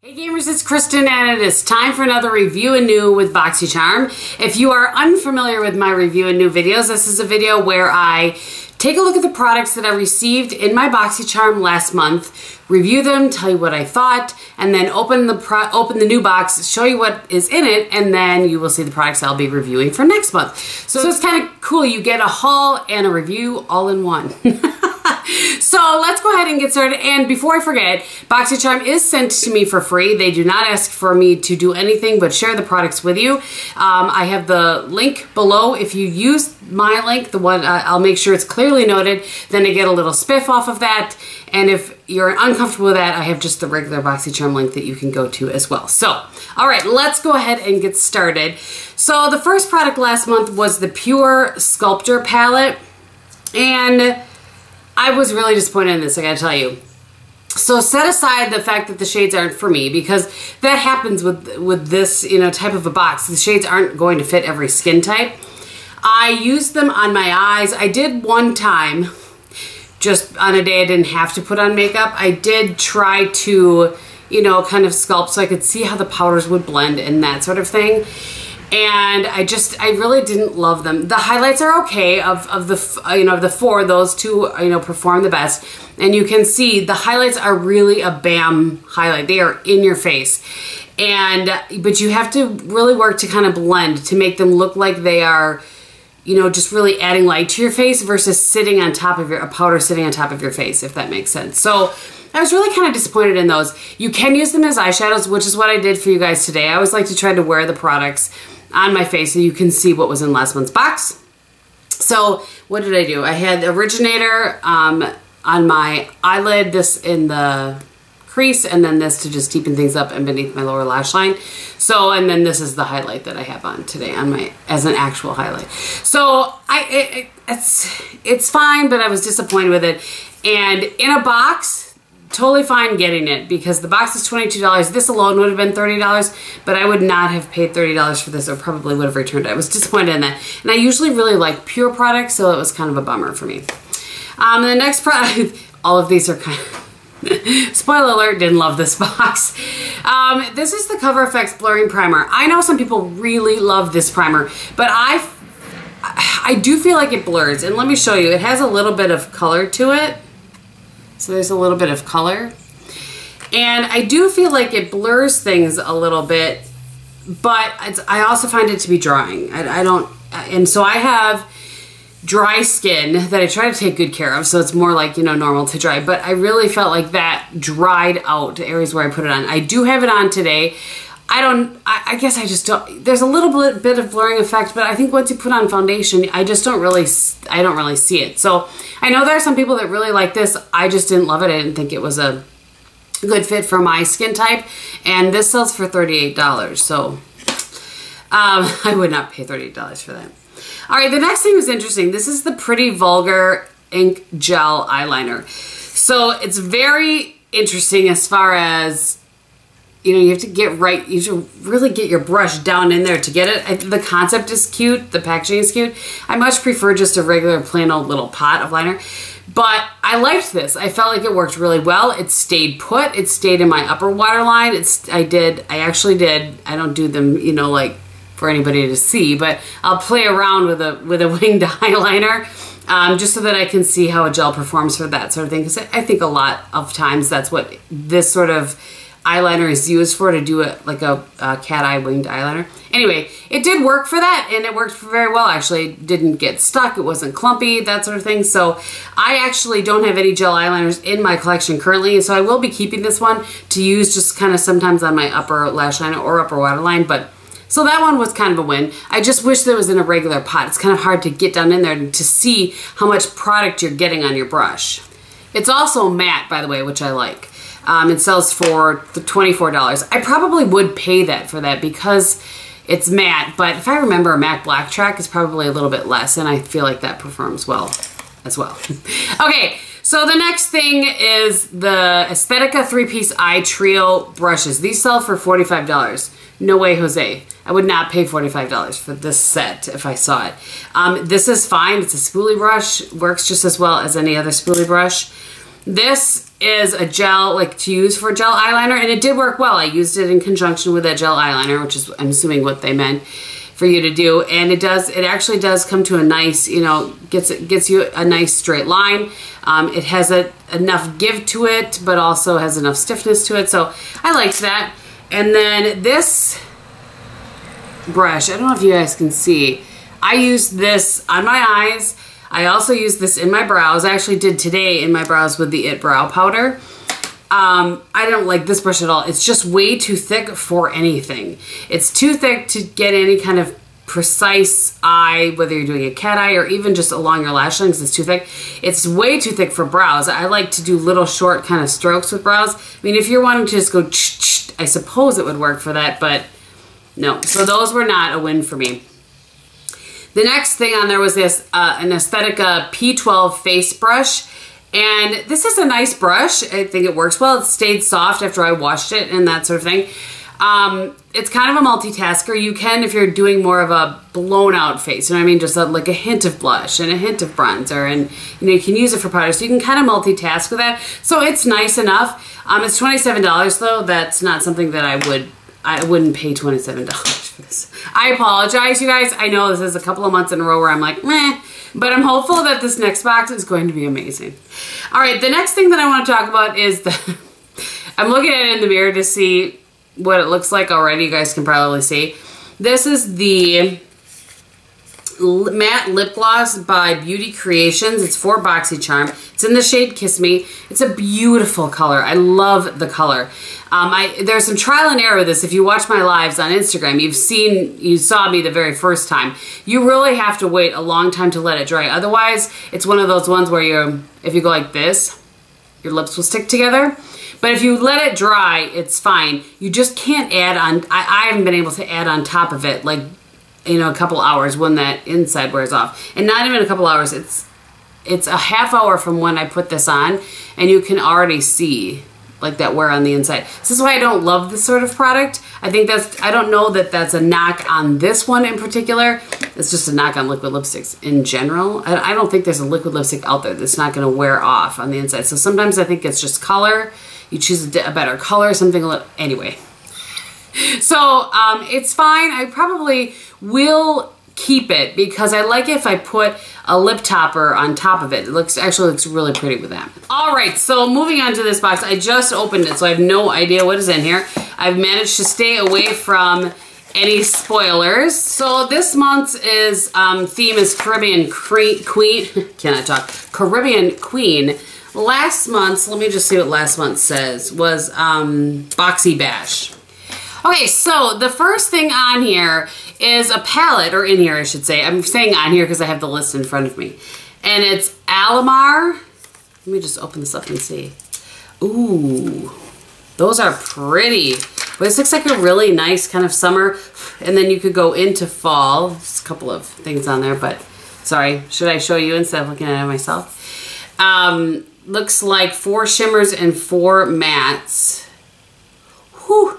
Hey gamers, it's Kristin and it is time for another review and new with BoxyCharm. If you are unfamiliar with my review and new videos, this is a video where I take a look at the products that I received in my BoxyCharm last month, review them, tell you what I thought, and then open the new box, show you what is in it, and then you will see the products I'll be reviewing for next month. So it's kind of cool. You get a haul and a review all in one. So let's go ahead and get started. And before I forget, BoxyCharm is sent to me for free. They do not ask for me to do anything but share the products with you. I have the link below. If you use my link, the one I'll make sure it's clearly noted, then I get a little spiff off of that. And if you're uncomfortable with that, I have just the regular BoxyCharm link that you can go to as well. So, all right, let's go ahead and get started. So the first product last month was the Pure Sculptor palette. And I was really disappointed in this, I gotta tell you. So set aside the fact that the shades aren't for me, because that happens with this, type of a box. The shades aren't going to fit every skin type. I used them on my eyes. I did one time, just on a day I didn't have to put on makeup. I did try to, kind of sculpt so I could see how the powders would blend and that sort of thing. And I really didn't love them. The highlights are okay of the four, those two, perform the best. And you can see the highlights are really a bam highlight. They are in your face. But you have to really work to kind of blend to make them look like they are, just really adding light to your face versus sitting on top of a powder sitting on top of your face, if that makes sense. So I was really kind of disappointed in those. You can use them as eyeshadows, which is what I did for you guys today. I always like to try to wear the products on my face so you can see what was in last month's box. So what did I do? I had the originator on my eyelid, this in the crease, and then this to just deepen things up and beneath my lower lash line. So, and then this is the highlight that I have on today as an actual highlight. So it's fine, but I was disappointed with it. And in a box, totally fine getting it because the box is $22. This alone would have been $30, but I would not have paid $30 for this, or probably would have returned it. I was disappointed in that. And I usually really like Pure products, so it was kind of a bummer for me. The next product, all of these are kind of, spoiler alert, didn't love this box. This is the Cover FX Blurring Primer. I know some people really love this primer, but I do feel like it blurs. And let me show you, it has a little bit of color to it. So there's a little bit of color. And I do feel like it blurs things a little bit, but I also find it to be drying. And so I have dry skin that I try to take good care of, so it's more like, normal to dry. But I really felt like that dried out areas where I put it on. I do have it on today. I guess I just don't, there's a little bit of blurring effect, but I think once you put on foundation, I don't really see it. So I know there are some people that really like this. I just didn't love it. I didn't think it was a good fit for my skin type. And this sells for $38. So I would not pay $38 for that. All right, the next thing was interesting. This is the Pretty Vulgar Ink Gel Eyeliner. So it's very interesting as far as, you have to you should really get your brush down in there to get it. The concept is cute, the packaging is cute. I much prefer just a regular plain old little pot of liner. But I liked this. I felt like it worked really well. It stayed put. It stayed in my upper waterline. I actually did. I don't do them, like for anybody to see, but I'll play around with a winged eyeliner just so that I can see how a gel performs for that sort of thing. Because I think a lot of times that's what this sort of eyeliner is used for, to do it like a cat eye winged eyeliner. Anyway, it did work for that, and it worked very well actually. It didn't get stuck, it wasn't clumpy, that sort of thing. So I actually don't have any gel eyeliners in my collection currently, so I will be keeping this one to use just kind of sometimes on my upper lash line or upper waterline. But so that one was kind of a win. I just wish that it was in a regular pot. It's kind of hard to get down in there to see how much product you're getting on your brush. It's also matte, by the way, which I like. It sells for $24. I probably would pay that for that because it's matte, but if I remember, a matte black track is probably a little bit less, and I feel like that performs well as well. Okay, so the next thing is the Aesthetica 3-piece eye trio brushes. These sell for $45. No way, Jose. I would not pay $45 for this set if I saw it. This is fine. It's a spoolie brush. Works just as well as any other spoolie brush. This is a gel, like to use for gel eyeliner, and it did work well. I used it in conjunction with that gel eyeliner, which is, I'm assuming, what they meant for you to do. And it actually does come to a nice, you know, gets you a nice straight line. It has enough give to it, but also has enough stiffness to it. So I liked that. And then this brush, I don't know if you guys can see, I used this on my eyes. I also used this in my brows. I actually did today in my brows with the It Brow Powder. I don't like this brush at all. It's just way too thick for anything. It's too thick to get any kind of precise eye, whether you're doing a cat eye or even just along your lash line, because it's too thick. It's way too thick for brows. I like to do little short kind of strokes with brows. I mean, if you're wanting to just go I suppose it would work for that, but no. So those were not a win for me. The next thing on there was this, an Aesthetica P12 face brush. And this is a nice brush. I think it works well. It stayed soft after I washed it and that sort of thing. It's kind of a multitasker. You can, if you're doing more of a blown out face, you know what I mean? Just like a hint of blush and a hint of bronzer, and you know, you can use it for powder. So you can kind of multitask with that. So it's nice enough. It's $27 though. That's not something that I wouldn't pay $27 for this. I apologize, you guys. I know this is a couple of months in a row where I'm like, meh, but I'm hopeful that this next box is going to be amazing. All right, the next thing that I want to talk about is I'm looking at it in the mirror to see what it looks like already. You guys can probably see. This is the matte lip gloss by Beauty Creations. It's for BoxyCharm. It's in the shade Kiss Me. It's a beautiful color. I love the color. There's some trial and error with this. If you watch my lives on Instagram, you saw me the very first time. You really have to wait a long time to let it dry. Otherwise, it's one of those ones where if you go like this, your lips will stick together. But if you let it dry, it's fine. You just can't add on. I haven't been able to add on top of it, like, you know, a couple hours when that inside wears off. And not even a couple hours. It's a half hour from when I put this on, and you can already see like that wear on the inside. This is why I don't love this sort of product. I don't know that that's a knock on this one in particular. It's just a knock on liquid lipsticks in general. I don't think there's a liquid lipstick out there that's not gonna wear off on the inside. So sometimes I think it's just color. You choose a better color, something a little, anyway. So it's fine. I probably will keep it because I like it if I put a lip topper on top of it. It actually looks really pretty with that. All right, so moving on to this box. I just opened it, so I have no idea what is in here. I've managed to stay away from any spoilers. So this month's theme is Caribbean Queen. Cannot talk. Caribbean Queen. Last month's, let me just see what last month says, was Boxy Bash. Okay, so the first thing on here is a palette, or in here I should say. I'm saying on here because I have the list in front of me. And it's Alamar. Let me just open this up and see. Ooh, those are pretty. But this looks like a really nice kind of summer. And then you could go into fall. There's a couple of things on there, but sorry. Should I show you instead of looking at it myself? Looks like 4 shimmers and 4 mattes. Whew.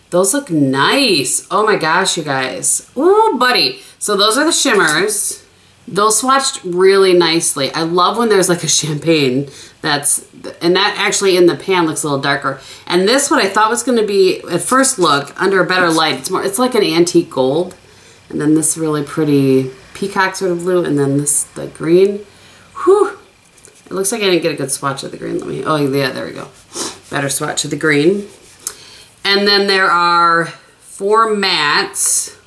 Those look nice. Oh my gosh, you guys. Ooh, buddy. So those are the shimmers. Those swatched really nicely. I love when there's like a champagne and that actually in the pan looks a little darker. And this, what I thought was gonna be, at first look, under a better light, it's like an antique gold. And then this really pretty peacock sort of blue, and then the green. Whew. It looks like I didn't get a good swatch of the green. Oh yeah, there we go. Better swatch of the green. And then there are 4 mattes.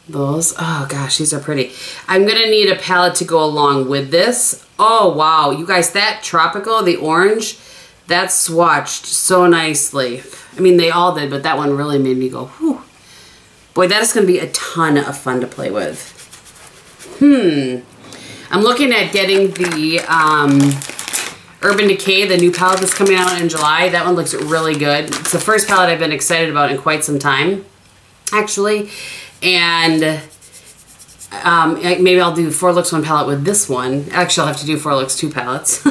Those, oh gosh, these are pretty. I'm gonna need a palette to go along with this. Oh wow, you guys, that tropical, the orange, that swatched so nicely. I mean, they all did, but that one really made me go, whew. Boy, that is gonna be a ton of fun to play with. I'm looking at getting the Urban Decay, the new palette that's coming out in July. That one looks really good. It's the first palette I've been excited about in quite some time, actually. And maybe I'll do 4 Looks 1 palette with this one. Actually, I'll have to do 4 Looks 2 palettes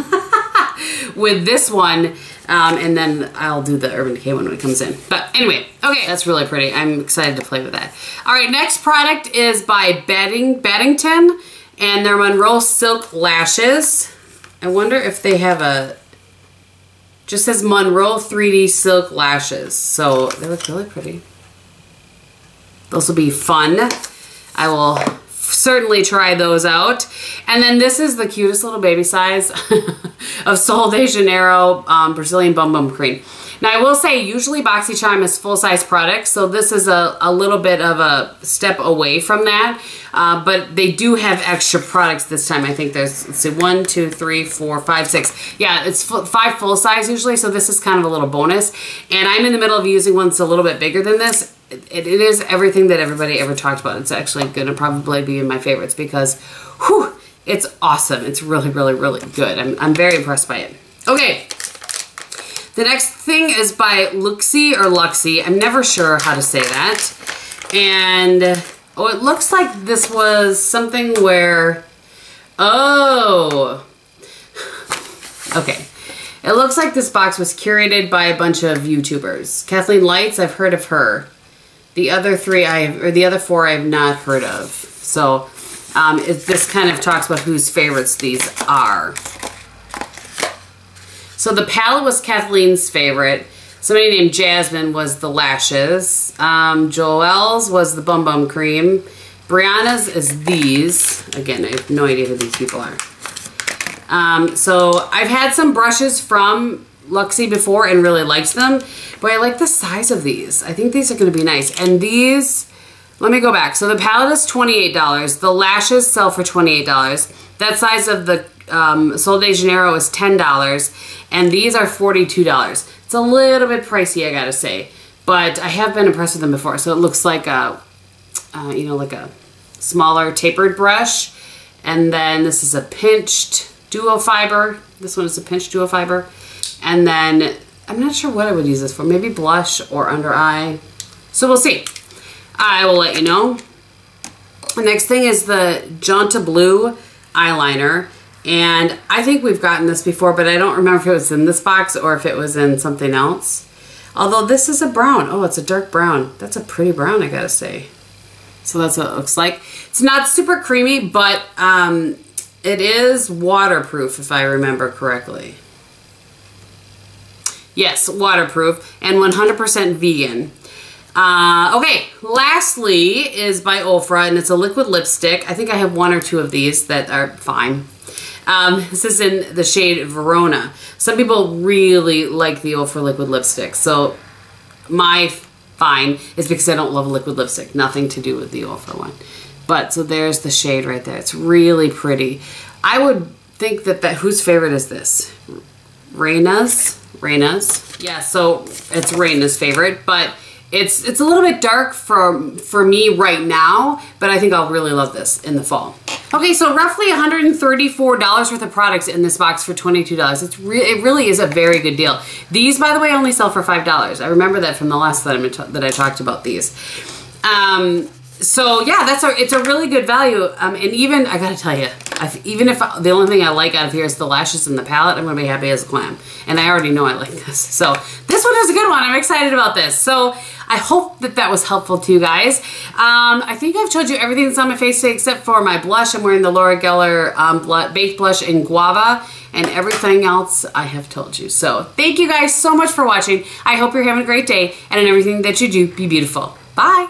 with this one. And then I'll do the Urban Decay one when it comes in. But anyway, okay, that's really pretty. I'm excited to play with that. All right, next product is by Baddington, and they're Monroe Silk Lashes. I wonder if they have Just says Monroe 3D Silk Lashes. So they look really pretty. Those will be fun. I will certainly try those out. And then this is the cutest little baby size of Sol de Janeiro Brazilian Bum Bum Cream. Now I will say usually BoxyCharm is full-size products, so this is a little bit of a step away from that. But they do have extra products this time. I think there's, let's see, 1, 2, 3, 4, 5, 6. Yeah, it's 5 full-size usually, so this is kind of a little bonus. And I'm in the middle of using one that's a little bit bigger than this. It is everything that everybody ever talked about. It's actually going to probably be in my favorites because, whew, it's awesome. It's really, really, really good. I'm very impressed by it. Okay. The next thing is by Luxy or Luxy. I'm never sure how to say that. And, oh, it looks like this was something where, oh, okay. It looks like this box was curated by a bunch of YouTubers. Kathleen Lights, I've heard of her. The other 4 I have not heard of. So, this kind of talks about whose favorites these are. So the palette was Kathleen's favorite. Somebody named Jasmine was the lashes. Joelle's was the Bum Bum Cream. Brianna's is these. Again, I have no idea who these people are. So I've had some brushes from Luxy before and really liked them. But I like the size of these. I think these are going to be nice. And these, let me go back. So the palette is $28. The lashes sell for $28. That size of the Sol de Janeiro is $10. And these are $42. It's a little bit pricey, I gotta say. But I have been impressed with them before. So it looks like a, you know, like a smaller tapered brush. And then this is a pinched duo fiber. This one is a pinched duo fiber. And then, I'm not sure what I would use this for. Maybe blush or under eye. So we'll see. I will let you know. The next thing is the Janta Blue eyeliner. And I think we've gotten this before, but I don't remember if it was in this box or if it was in something else. Although this is a brown. Oh, it's a dark brown. That's a pretty brown, I gotta say. So that's what it looks like. It's not super creamy, but it is waterproof, if I remember correctly. Yes, waterproof and 100% vegan. Okay, lastly is by Ofra, and it's a liquid lipstick. I think I have 1 or 2 of these that are fine. This is in the shade Verona. Some people really like the Ofra liquid lipstick. So my fine is because I don't love a liquid lipstick. Nothing to do with the Ofra one. But so there's the shade right there. It's really pretty. I would think that whose favorite is this? Reina's? Yeah, so it's Reina's favorite, but it's a little bit dark for me right now, but I think I'll really love this in the fall. Okay, so roughly $134 worth of products in this box for $22. It really is a very good deal. These, by the way, only sell for $5. I remember that from the last that I talked about these. So yeah, it's a really good value. And even, I gotta tell you, even if the only thing I like out of here is the lashes and the palette, I'm gonna be happy as a clam. And I already know I like this. So this one is a good one. I'm excited about this. So I hope that was helpful to you guys. I think I've showed you everything that's on my face today except for my blush. I'm wearing the Laura Geller Baked Blush in Guava, and everything else I have told you. So thank you guys so much for watching. I hope you're having a great day, and in everything that you do, be beautiful. Bye.